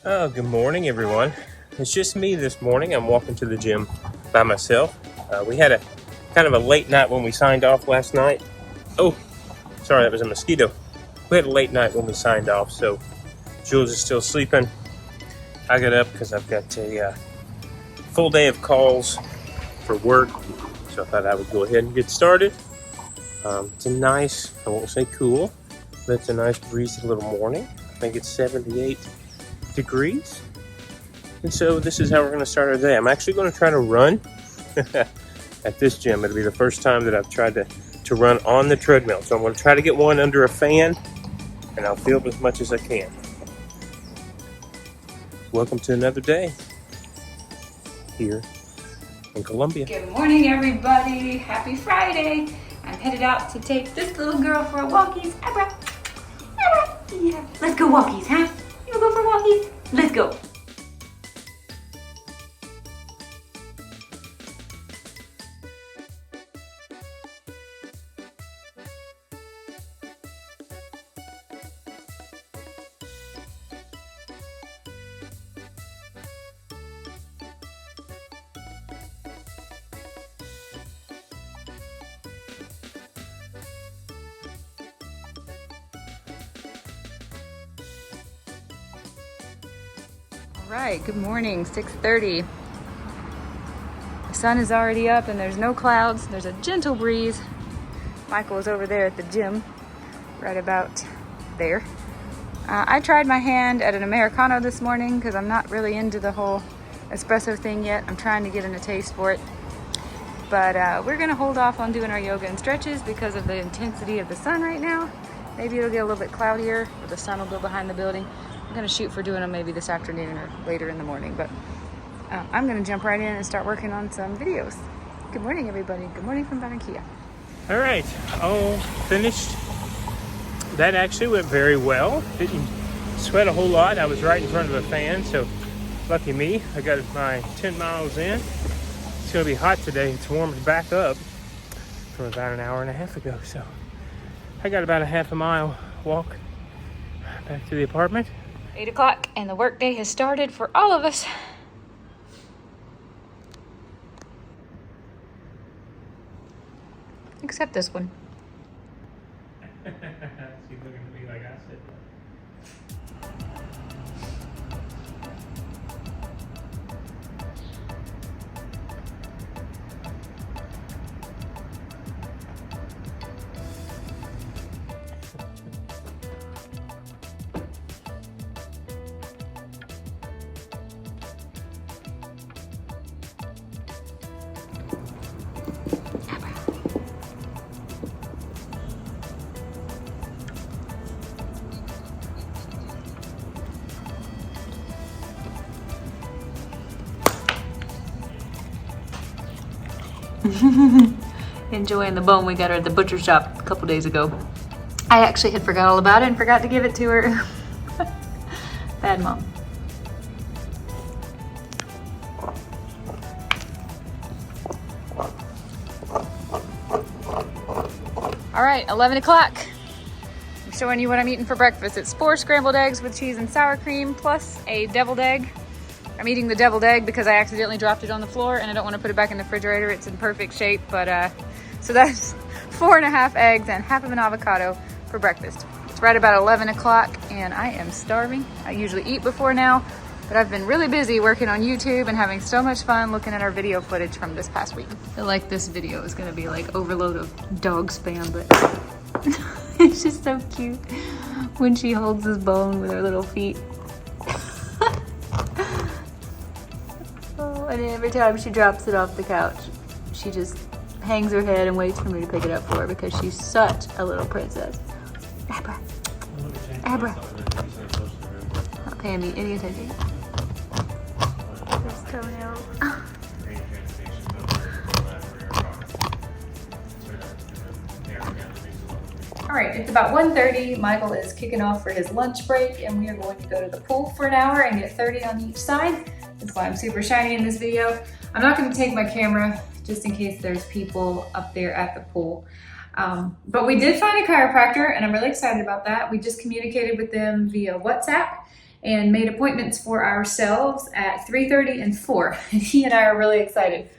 Oh, good morning, everyone. It's just me this morning. I'm walking to the gym by myself. We had a kind of a late night when we signed off last night. Oh, sorry, that was a mosquito. We had a late night when we signed off, so Jules is still sleeping. I got up because I've got a full day of calls for work, so I thought I would go ahead and get started. It's a nice, I won't say cool, but it's a nice breezy little morning. I think it's 78 degrees. And so this is how we're going to start our day. I'm actually going to try to run at this gym. It'll be the first time that I've tried to run on the treadmill. So I'm going to try to get one under a fan, and I'll field as much as I can. Welcome to another day here in Colombia. Good morning, everybody. Happy Friday. I'm headed out to take this little girl for a walkies. Abra. Abra. Yeah. Let's go walkies, huh? You wanna go for walkies? Let's go. All right, good morning, 6:30. The sun is already up and there's no clouds. There's a gentle breeze. Michael is over there at the gym, right about there. I tried my hand at an Americano this morning because I'm not really into the whole espresso thing yet. I'm trying to get in a taste for it. But we're gonna hold off on doing our yoga and stretches because of the intensity of the sun right now. Maybe it'll get a little bit cloudier, or the sun will go behind the building. I'm gonna shoot for doing them maybe this afternoon or later in the morning, but I'm gonna jump right in and start working on some videos. Good morning, everybody. Good morning from Barranquilla. All right, all finished. That actually went very well. Didn't sweat a whole lot. I was right in front of a fan, so lucky me. I got my 10 miles in. It's gonna be hot today. It's warmed back up from about an hour and a half ago, so I got about a half a mile walk back to the apartment. 8 o'clock and the workday has started for all of us. Except this one. She's looking at me like I said that. Enjoying the bone we got her at the butcher shop a couple days ago. I actually had forgot all about it and forgot to give it to her. Bad mom. All right, 11 o'clock. I'm showing you what I'm eating for breakfast. It's 4 scrambled eggs with cheese and sour cream plus a deviled egg. I'm eating the deviled egg because I accidentally dropped it on the floor and I don't want to put it back in the refrigerator. It's in perfect shape, but so that's 4.5 eggs and half of an avocado for breakfast. It's right about 11 o'clock and I am starving. I usually eat before now, but I've been really busy working on YouTube and having so much fun looking at our video footage from this past week. I feel like this video is gonna be like overload of dog spam, but it's just so cute when she holds this bone with her little feet. And every time she drops it off the couch, she just hangs her head and waits for me to pick it up for her because she's such a little princess. Abra. Abra. Not paying me any attention. This toenail. All right, it's about 1:30. Michael is kicking off for his lunch break and we are going to go to the pool for an hour and get 30 on each side. That's why I'm super shiny in this video. I'm not gonna take my camera just in case there's people up there at the pool. But we did find a chiropractor and I'm really excited about that. We just communicated with them via WhatsApp and made appointments for ourselves at 3:30 and 4. And he and I are really excited.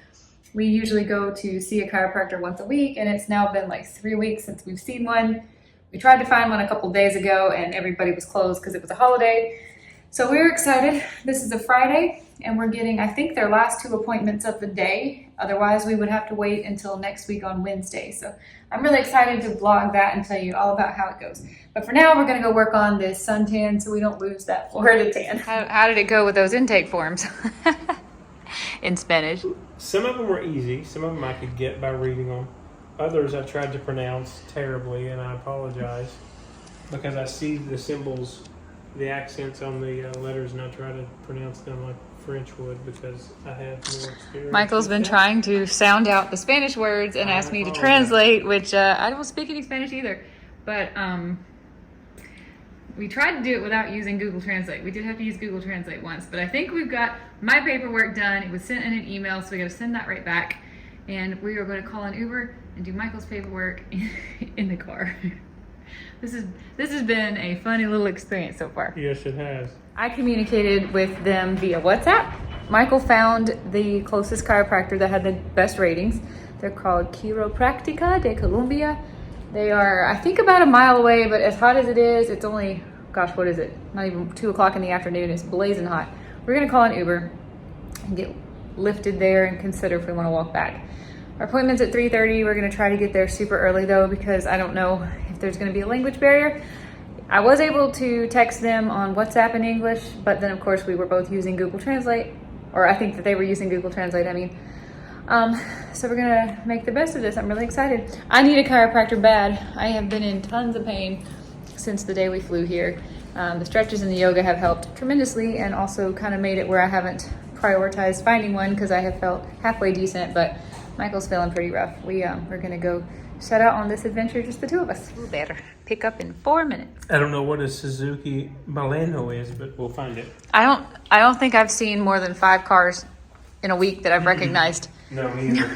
We usually go to see a chiropractor once a week, and it's now been like 3 weeks since we've seen one. We tried to find one a couple days ago, and everybody was closed because it was a holiday. So we're excited. This is a Friday, and we're getting, I think, their last 2 appointments of the day. Otherwise, we would have to wait until next week on Wednesday. So I'm really excited to vlog that and tell you all about how it goes. But for now, we're going to go work on this suntan so we don't lose that Florida tan. How did it go with those intake forms in Spanish? Some of them were easy. Some of them I could get by reading them. Others I tried to pronounce terribly, and I apologize because I see the symbols, the accents on the letters, and I try to pronounce them like French would because I have more experience. Michael's been trying to sound out the Spanish words and asked me to translate, which I don't speak any Spanish either. But we tried to do it without using Google Translate. We did have to use Google Translate once, but I think we've got my paperwork done. It was sent in an email, so we got to send that right back. And we are going to call an Uber and do Michael's paperwork in the car. This has been a funny little experience so far. Yes, it has. I communicated with them via WhatsApp. Michael found the closest chiropractor that had the best ratings. They're called Quiropráctica de Colombia. They are, I think, about a mile away, but as hot as it is, it's only, gosh, what is it? Not even 2 o'clock in the afternoon. It's blazing hot. We're gonna call an Uber and get lifted there and consider if we wanna walk back. Our appointment's at 3:30. We're gonna try to get there super early though, because I don't know if there's gonna be a language barrier. I was able to text them on WhatsApp in English, but then of course we were both using Google Translate, or I think that they were using Google Translate, I mean. So we're gonna make the best of this. I'm really excited. I need a chiropractor bad. I have been in tons of pain since the day we flew here. The stretches and the yoga have helped tremendously, and also kind of made it where I haven't prioritized finding one because I have felt halfway decent, but Michael's feeling pretty rough. We're gonna go set out on this adventure, just the 2 of us. We'll better pick up in 4 minutes. I don't know what a Suzuki Baleno is, but we'll find it. I don't think I've seen more than 5 cars in a week that I've recognized. No, me either.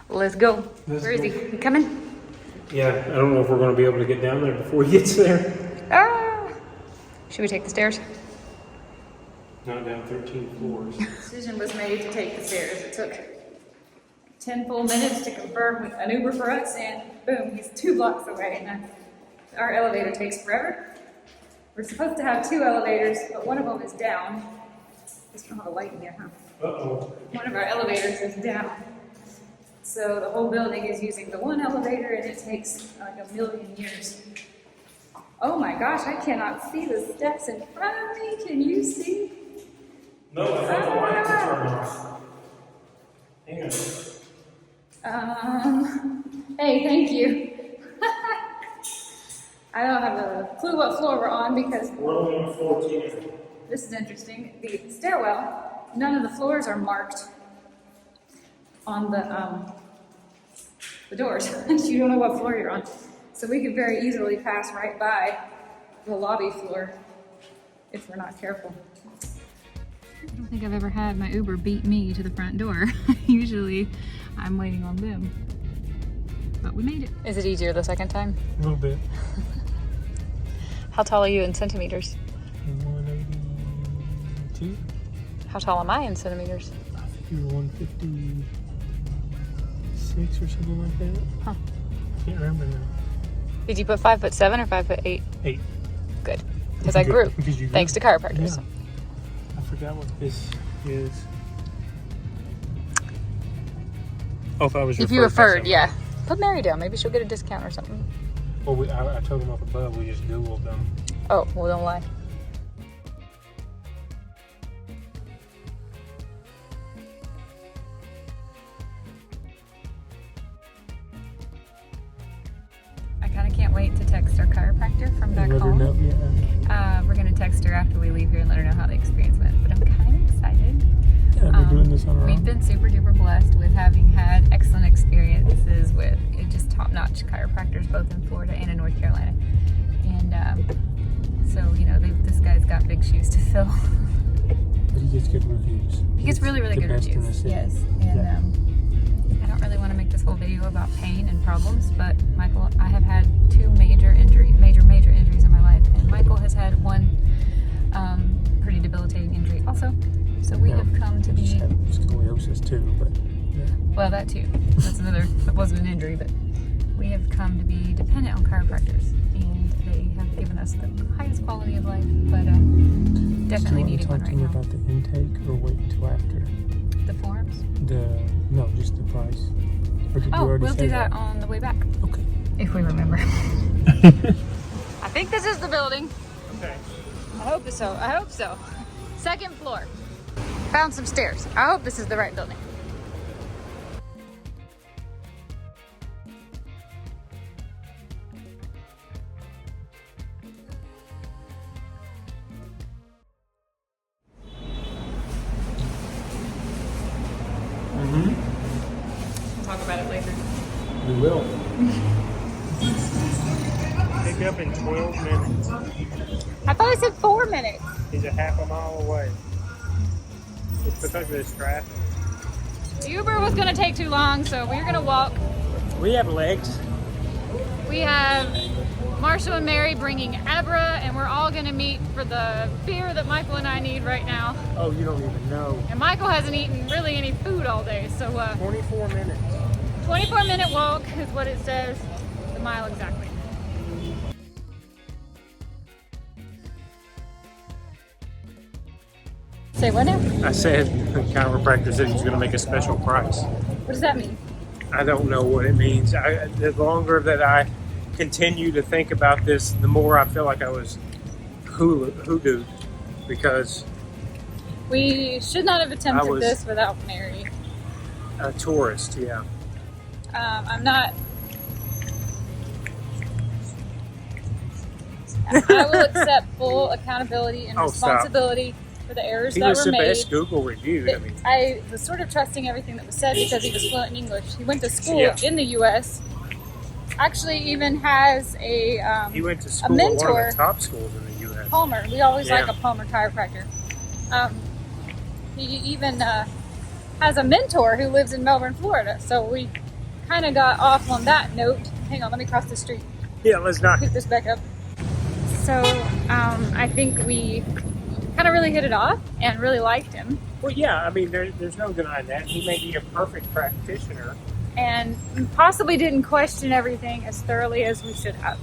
Let's go. Where is he? He coming? Yeah, I don't know if we're going to be able to get down there before he gets there. Ah! Should we take the stairs? Not down 13 floors. The decision was made to take the stairs. It took 10 full minutes to confirm with an Uber for us, and boom, he's 2 blocks away. And our elevator takes forever. We're supposed to have 2 elevators, but one of them is down. Just don't have a light in here, huh? Uh-oh. One of our elevators is down. So the whole building is using the one elevator, and it takes like a million years. Oh my gosh, I cannot see the steps in front of me. Can you see? No, I thought the lights would turn off. Hang on. Hey, thank you. I don't have a clue what floor we're on because We're only on 14. this is interesting. The stairwell, none of the floors are marked on the doors. You don't know what floor you're on. So we could very easily pass right by the lobby floor if we're not careful. I don't think I've ever had my Uber beat me to the front door. Usually I'm waiting on them. But we made it. Is it easier the second time? A little bit. How tall are you in centimeters? 182. How tall am I in centimeters? I think you were 156 or something like that. Huh. Can't remember now. Did you put 5'7" or 5'8"? 8. Good. Because I grew. Thanks to chiropractors. Yeah. I forgot what this is. Oh, if I was if you referred, yeah. Put Mary down. Maybe she'll get a discount or something. Well, I told them up above. We just Googled them. Oh, well, don't lie. I kind of can't wait to text our chiropractor from back home. We're going to text her after we leave here and let her know how the experience went. But I'm kind of excited. Yeah, we're doing this on our own. We've been super duper blessed with having had excellent experiences with just top-notch chiropractors both in Florida and in North Carolina. And so, you know, this guy's got big shoes to fill. But he gets good reviews. He gets really, really good reviews. Yes. And I don't really want to make this whole video about pain and problems, but Michael, I have had 2 major injuries in my life, and Michael has had one Pretty debilitating injury also. So we have come to be... scoliosis too, but yeah. Well, that too. That wasn't an injury, but we have come to be dependent on chiropractors. And they have given us the highest quality of life, but definitely needing one right now. Talk to me about the intake or wait until after? The forms? No, just the price. Or did you Oh, already we'll say do that on the way back. Okay. If we remember. I think this is the building. Okay. I hope so. I hope so. Second floor. Found some stairs. I hope this is the right building. Talk about it later. We will. Pick up in 12 minutes. I thought I said 4 minutes. He's a half a mile away. It's because of this traffic. The Uber was going to take too long, so we're going to walk. We have legs. We have Marshall and Mary bringing Abra, and we're all going to meet for the beer that Michael and I need right now. Oh, you don't even know. And Michael hasn't eaten really any food all day, so 24 minutes. 24-minute walk is what it says, the mile exactly. Say what now? I said the chiropractor said he's going to make a special price. What does that mean? I don't know what it means. The longer that I continue to think about this, the more I feel like I was hoodooed, because We should not have attempted this without Mary. A tourist, yeah. I'm not... I will accept full accountability and responsibility for the errors that were made. He was the best Google review. I was sort of trusting everything that was said because he was fluent in English. He went to school in the U.S. Actually, even has a he went to school mentor, at one of the top schools in the U.S. Palmer. We always like a Palmer chiropractor. He even has a mentor who lives in Melbourne, Florida. So we kind of got off on that note. Hang on, let me cross the street. Yeah, let's not pick this back up. So I think we kind of really hit it off and really liked him. Well, yeah, I mean, there's no denying that. He may be a perfect practitioner. And possibly didn't question everything as thoroughly as we should have.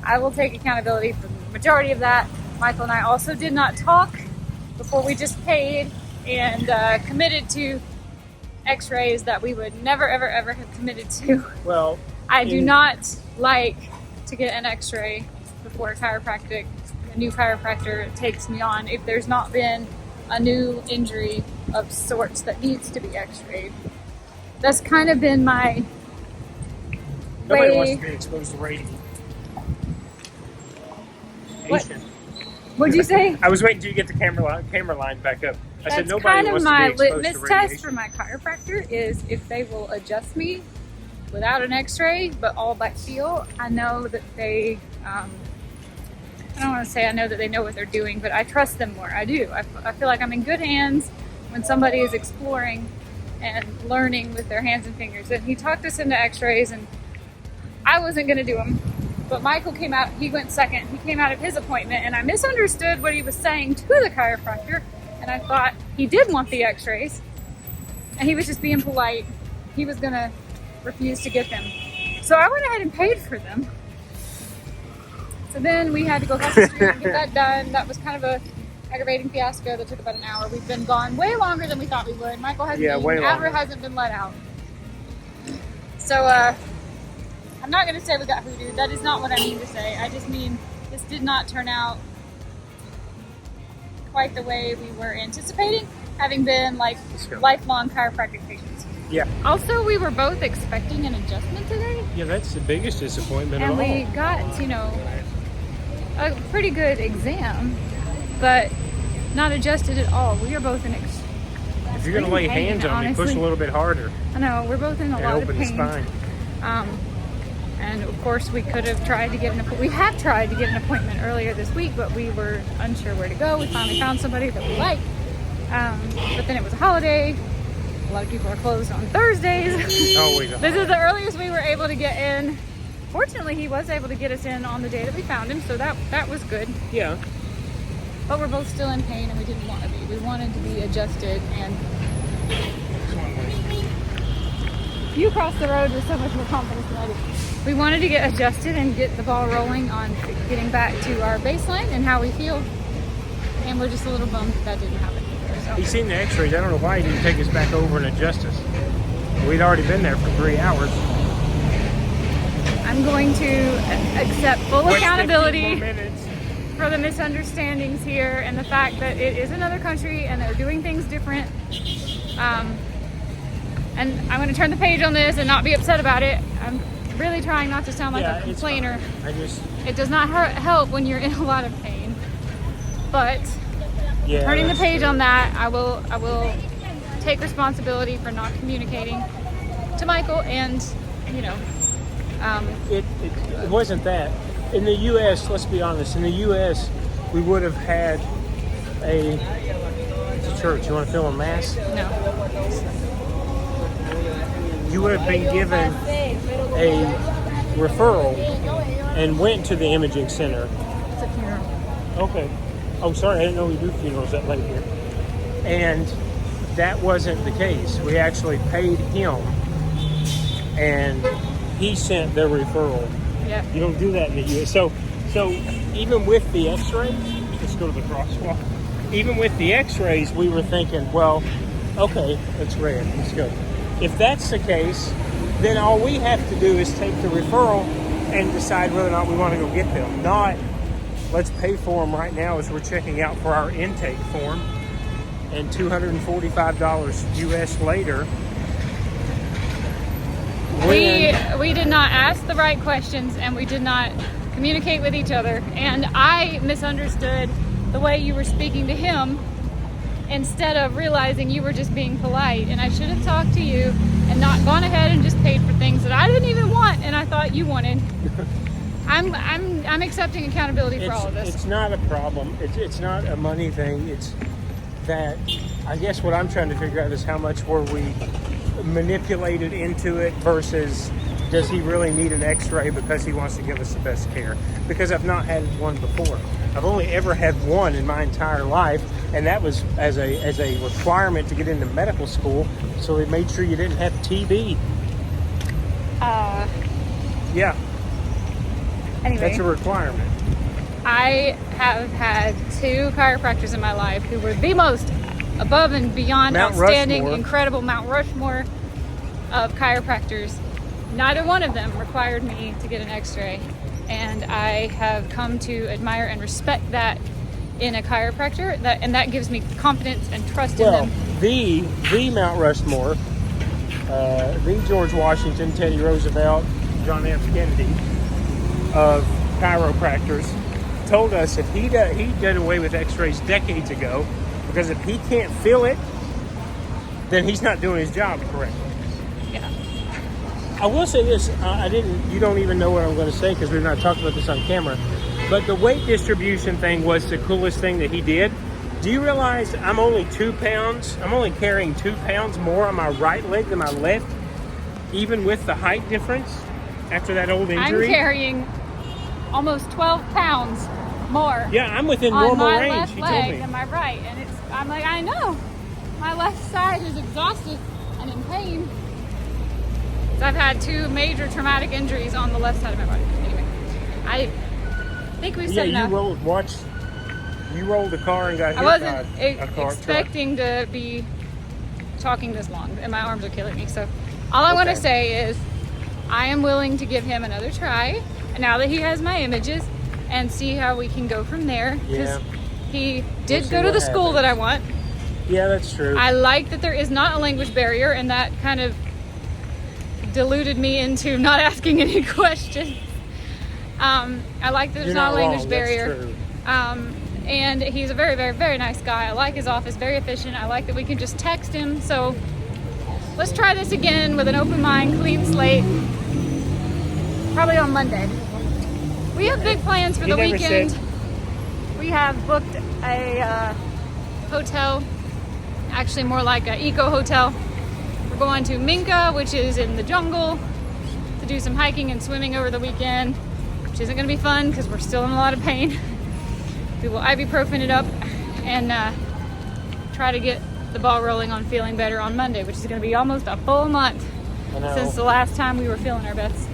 I will take accountability for the majority of that. Michael and I also did not talk before we just paid and committed to x-rays that we would never, ever, ever have committed to. Well, I do not like to get an x-ray before a new chiropractor takes me on if there's not been a new injury of sorts that needs to be x-rayed. That's kind of been my Nobody wants to be exposed to radiation. What'd you say? I was waiting until you get the camera line back up. I said nobody wants to be exposed to radiation. That's kind of my litmus test for my chiropractor is if they will adjust me without an x-ray, but all by feel. I know that they, I don't want to say I know that they know what they're doing, but I trust them more. I do. I feel like I'm in good hands when somebody is exploring and learning with their hands and fingers. And he talked us into x-rays, and I wasn't going to do them. But Michael came out, he went second. He came out of his appointment, and I misunderstood what he was saying to the chiropractor, and I thought he did want the x-rays, and he was just being polite. He was going to refuse to get them. So I went ahead and paid for them. So then we had to go across the street and get that done. That was kind of a aggravating fiasco that took about an hour. We've been gone way longer than we thought we would. Michael hasn't been, Abra hasn't been let out. So I'm not going to say we got hoodooed. That is not what I mean to say. I just mean this did not turn out quite the way we were anticipating, having been like lifelong chiropractic patients. Yeah. Also, we were both expecting an adjustment today. Yeah, that's the biggest disappointment of all. And we got, you know, a pretty good exam, but not adjusted at all. We are both in if you're going to lay hands on me, push a little bit harder. I know, we're both in a lot of pain. Open the spine. And of course we could have tried to get we have tried to get an appointment earlier this week, but we were unsure where to go. We finally found somebody that we liked. But then it was a holiday. A lot of people are closed on Thursdays. This is the earliest we were able to get in. Fortunately, he was able to get us in on the day that we found him, so that was good. Yeah. but we're both still in pain and we didn't want to be. We wanted to be adjusted, and you crossed the road with so much more confidence than I did. We wanted to get adjusted and get the ball rolling on getting back to our baseline and how we feel, and we're just a little bummed that didn't happen. So. He's seen the x-rays. I don't know why he didn't take us back over and adjust us. We'd already been there for 3 hours. I'm going to accept full accountability for the misunderstandings here and the fact that it is another country and they're doing things different. And I'm going to turn the page on this and not be upset about it. I'm really trying not to sound like a complainer. It does not help when you're in a lot of pain. But turning the page on that, I will take responsibility for not communicating to Michael, and it wasn't that. In the U.S., let's be honest, in the U.S., we would have had a church. You want to film a mass? No. You would have been given a referral and went to the imaging center. It's a funeral. Okay. Oh, sorry, I didn't know we do funerals that late here. And that wasn't the case. We actually paid him, and he sent the referral. Yeah. You don't do that in the U.S. So even with the x-rays, let's go to the crosswalk. Even with the x-rays, we were thinking, well, okay, that's red, let's go. If that's the case, then all we have to do is take the referral and decide whether or not we want to go get them. Not, let's pay for them right now as we're checking out for our intake form, and $245 US later. We did not ask the right questions, and we did not communicate with each other, and I misunderstood the way you were speaking to him instead of realizing you were just being polite, and I should have talked to you and not gone ahead and just paid for things that I didn't even want and I thought you wanted. I'm accepting accountability for all of this. It's not a problem. It's not a money thing. It's that I guess what I'm trying to figure out is how much were we manipulated into it versus does he really need an x-ray because he wants to give us the best care? Because I've not had one before. I've only ever had one in my entire life, and that was as a requirement to get into medical school, so they made sure you didn't have TB. Yeah. Anyway. That's a requirement. I have had 2 chiropractors in my life who were the most above and beyond outstanding, incredible Mount Rushmore of chiropractors. Neither one of them required me to get an x-ray, and I have come to admire and respect that in a chiropractor, and that gives me confidence and trust in them. The Mount Rushmore, the George Washington, Teddy Roosevelt, John F. Kennedy of chiropractors told us if he did away with x-rays decades ago, because if he can't feel it, then he's not doing his job correctly. Yeah. I will say this, you don't even know what I'm going to say because we've not talked about this on camera, but the weight distribution thing was the coolest thing that he did. Do you realize I'm only 2 pounds, I'm only carrying 2 pounds more on my right leg than my left, even with the height difference after that old injury? I'm carrying almost 12 pounds more. Yeah, I'm within normal range. On my left leg than my right, and I'm like, I know. My left side is exhausted and in pain. So I've had 2 major traumatic injuries on the left side of my body. Anyway, I think we've said enough. You rolled a car and got hit I wasn't a car expecting to be talking this long, and my arms are killing me. So all I want to say is I am willing to give him another try now that he has my images and see how we can go from there. Because he did go to the school that I want. Yeah, that's true. I like that there is not a language barrier, and that kind of deluded me into not asking any questions. I like that there's not a language barrier. That's true. And he's a very, very, very nice guy. I like his office, very efficient. I like that we can just text him. So let's try this again with an open mind, clean slate. Probably on Monday. We have big plans for the weekend. We have booked a hotel, actually more like an eco hotel. We're going to Minka, which is in the jungle, to do some hiking and swimming over the weekend, which isn't going to be fun because we're still in a lot of pain. we will ibuprofen it up and try to get the ball rolling on feeling better on Monday, which is going to be almost a full month since the last time we were feeling our best.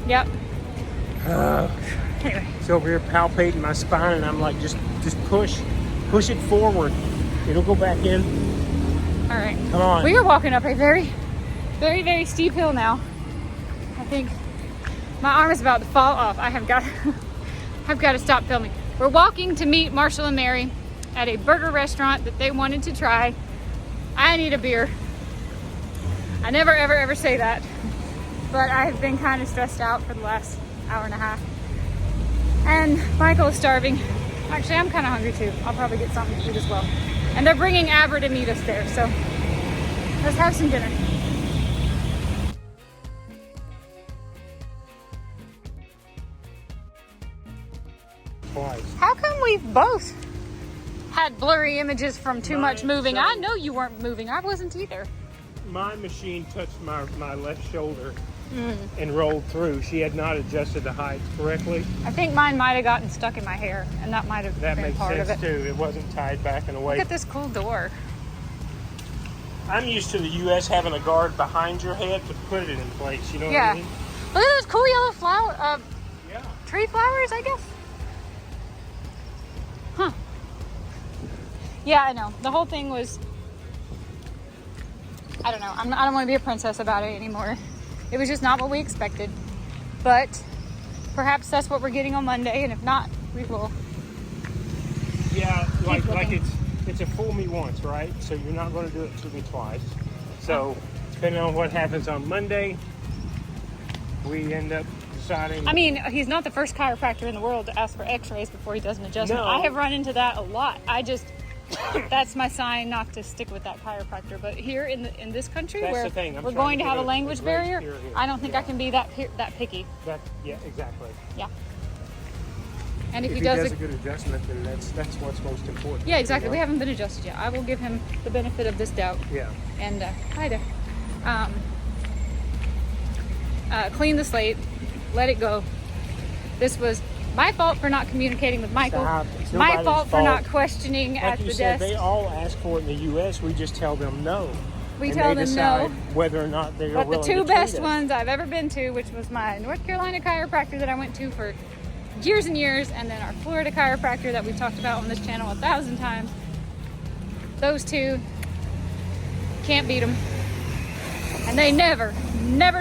Yep. Anyway. It's over here palpating my spine, and I'm like, just push it forward. It'll go back in. All right. Come on. We are walking up a very, very, very steep hill now. I think my arm is about to fall off. I've got to stop filming. We're walking to meet Marshall and Mary at a burger restaurant that they wanted to try. I need a beer. I never, ever, ever say that, but I have been kind of stressed out for the last hour and a half. And Michael is starving. Actually, I'm kind of hungry too. I'll probably get something to eat as well. And they're bringing Abra to meet us there, so let's have some dinner. Twice. How come we've both had blurry images from too much moving? I know you weren't moving. I wasn't either. My machine touched my left shoulder and rolled through. She had not adjusted the height correctly. I think mine might have gotten stuck in my hair, and that might have been part of it. That makes sense too. It wasn't tied back and away. Look at this cool door. I'm used to the U.S. having a guard behind your head to put it in place. You know what I mean? Look at those cool yellow flower, Yeah. tree flowers, I guess. Huh. Yeah, I know. The whole thing was, I don't know. I don't want to be a princess about it anymore. It was just not what we expected. But perhaps that's what we're getting on Monday, and if not, we will. Yeah, like it's a fool me once, right? So you're not going to do it to me twice. So depending on what happens on Monday, we end up deciding. I mean, he's not the first chiropractor in the world to ask for x-rays before he does an adjustment. No. I have run into that a lot. That's my sign not to stick with that chiropractor. But here in this country, That's where the thing. we're going to have a language barrier, here. I don't think I can be that picky. Yeah, exactly. Yeah. And if If he he does a good adjustment, then that's what's most important. yeah, exactly. You know? We haven't been adjusted yet. I will give him the benefit of this doubt. Yeah. And hi there. Clean the slate. Let it go. This was my fault for not communicating with Michael. It's My nobody's fault for not questioning like at you the said, desk. They all ask for it in the U.S. We just tell them no. We tell them no. Whether or not they're But the willing to two treat best us. ones I've ever been to, which was my North Carolina chiropractor that I went to for years and years, and then our Florida chiropractor that we've talked about on this channel 1,000 times. Those two, can't beat them. And they never,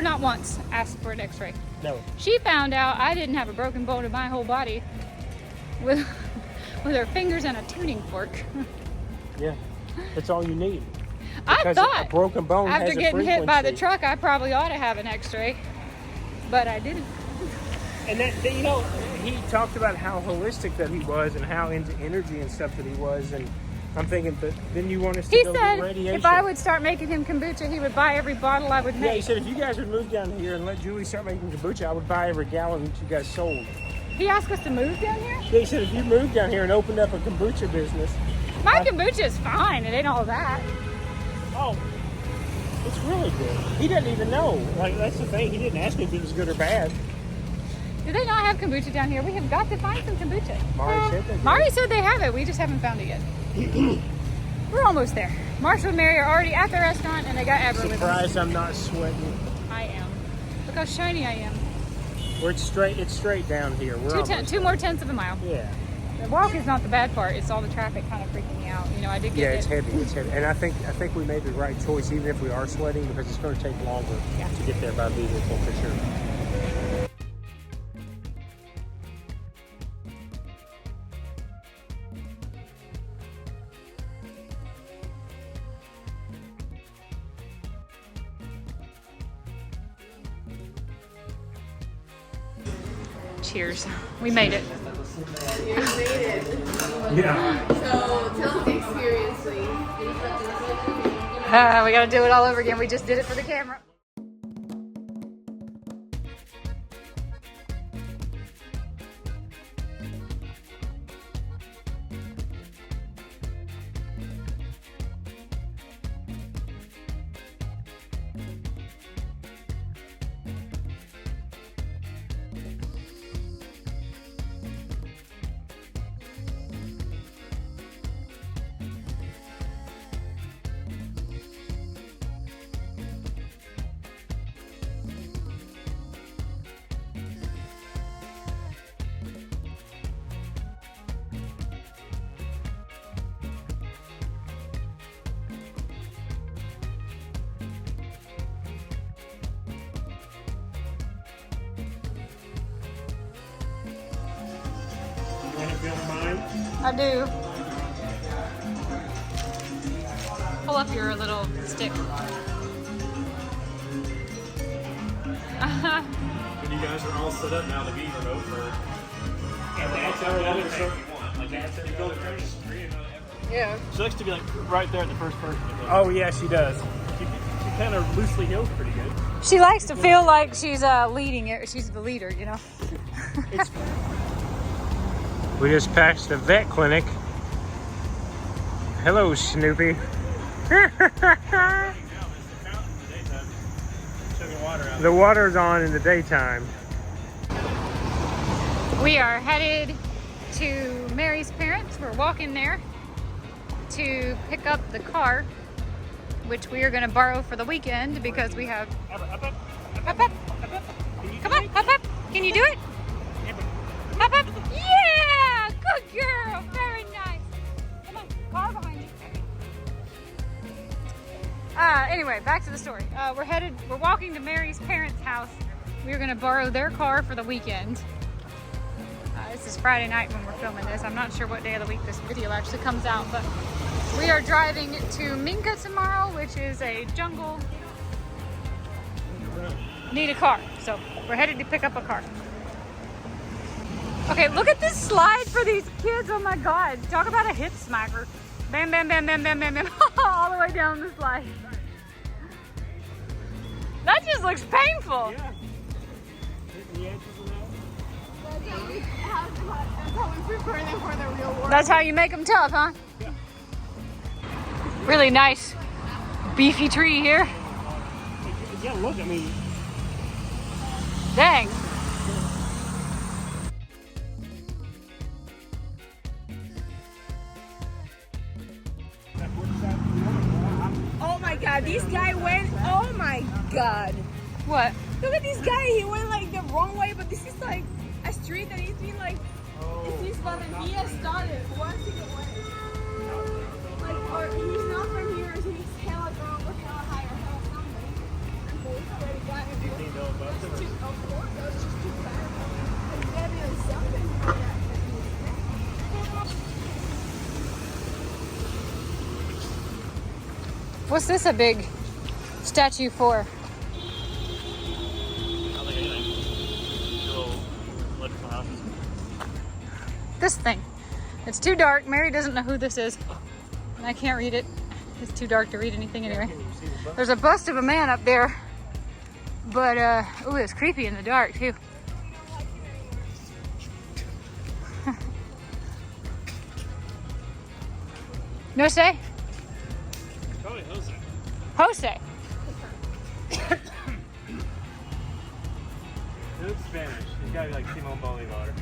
not once asked for an x-ray. No. She found out I didn't have a broken bone in my whole body with her fingers and a tuning fork. Yeah. That's all you need. I Because thought a broken bone after has a getting hit by the frequency. truck, I probably ought to have an x-ray, but I didn't. And that, you know, he talked about how holistic that he was and how into energy and stuff that he was. And I'm thinking, but then you want us to He go said get radiation. if I would start making him kombucha, he would buy every bottle I would Yeah, he make. said if you guys would move down here and let Julie start making kombucha, I would buy every gallon that you guys sold. He asked us to move down here? Yeah, he said if you moved down here and opened up a kombucha business. My kombucha is fine. It ain't all that. Oh, it's really good. He doesn't even know. Like, that's the thing. He didn't ask me if it was good or bad. Do they not have kombucha down here? We have got to find some kombucha. Mari said they did. Mari said they have it. We just haven't found it yet. We're almost there. Marshall and Mary are already at the restaurant, and they got Abra with them. Surprised I'm not sweating. I am. Look how shiny I am. We're straight down here. We're almost Two more tenths of a mile. Yeah. The walk is not the bad part. It's all the traffic kind of freaking me out. You know, I did get Yeah, it's hit. heavy. It's heavy. And I think we made the right choice, even if we are sweating, because it's going to take longer to get there by vehicle for sure. Cheers. We made it. You made it. Yeah. So tell us the experience, please. We got to do it all over again. We just did it for the camera. if you don't mind. I do. Pull up your little stick. When you guys are all set up now, the beaver over. And that's our other thing you want. Like that's it. You go across the street. Yeah. She likes to be like right there at the first person. Oh yeah, she does. She kind of loosely heels pretty good. She likes to feel like she's leading it. She's the leader, you know. We just passed the vet clinic. Hello, Snoopy. The water's on in the daytime. We are headed to Mary's parents. We're walking there to pick up the car, which we are going to borrow for the weekend because we have... Up, up. Come on, up, up. Can you do it? Up, up. Yeah! Good girl. Very nice. Come on, car behind you. Anyway, back to the story. We're walking to Mary's parents' house. We're going to borrow their car for the weekend. This is Friday night when we're filming this. I'm not sure what day of the week this video actually comes out, but we are driving to Minka tomorrow, which is a jungle. Need a car, so we're headed to pick up a car. Okay, look at this slide for these kids. Oh my God, talk about a hip smacker. Bam, bam, bam, bam, bam, bam, bam, all the way down the slide. That just looks painful. Yeah. The edges of that. That's how we prepare them for the real world. That's how you make them tough, huh? Yeah. Really nice, beefy tree here. Yeah, look, I mean, Dang. Oh my God, this guy went. Oh my God. What? Look at this guy. He went like the wrong way, but this is like a street that he's been like. This is Barranquilla started one single way. Like, or he's not from here, so he's hella drunk or hella high or hella something. And police already got him. Of course, that was just too bad. Like, there is something for that. What's this a big statue for? I don't think anything. Little electrical houses. This thing. It's too dark. Mary doesn't know who this is. And I can't read it. It's too dark to read anything anyway. There's a bust of a man up there. But, ooh, it's creepy in the dark too. No say? Probably Jose. Jose. It looks Spanish. It's gotta be like Simon Bolivar.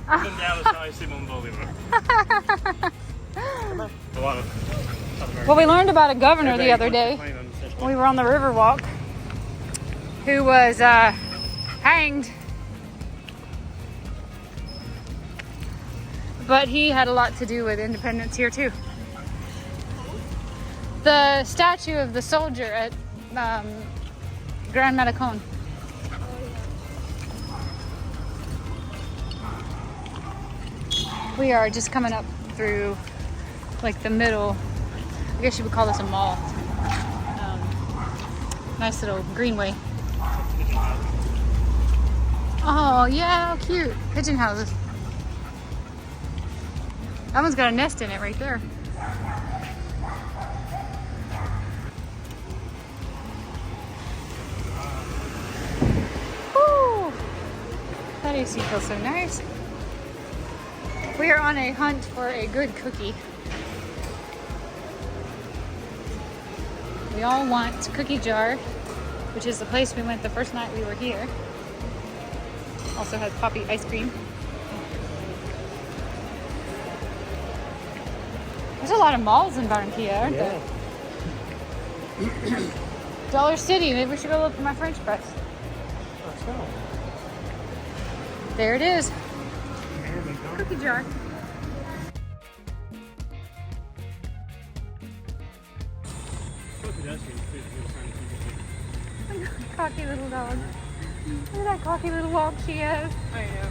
Come down the side, Simon Bolivar. A lot of Well, we learned about a governor the other day. We were on the Riverwalk who was hanged, but he had a lot to do with independence here too. The statue of the soldier at Grand Matacon. We are just coming up through like the middle, I guess you would call this a mall. Nice little greenway. Oh yeah, how cute. Pigeon houses. That one's got a nest in it right there. Woo! That AC feels so nice. We are on a hunt for a good cookie. We all want Cookie Jar, which is the place we went the first night we were here. Also has poppy ice cream. There's a lot of malls in Barranquilla, aren't there? Dollar City, maybe we should go look for my French press. Let's go. There it is. There we go. Cookie jar. Cocky little dog. Look at that cocky little walk she has. I know.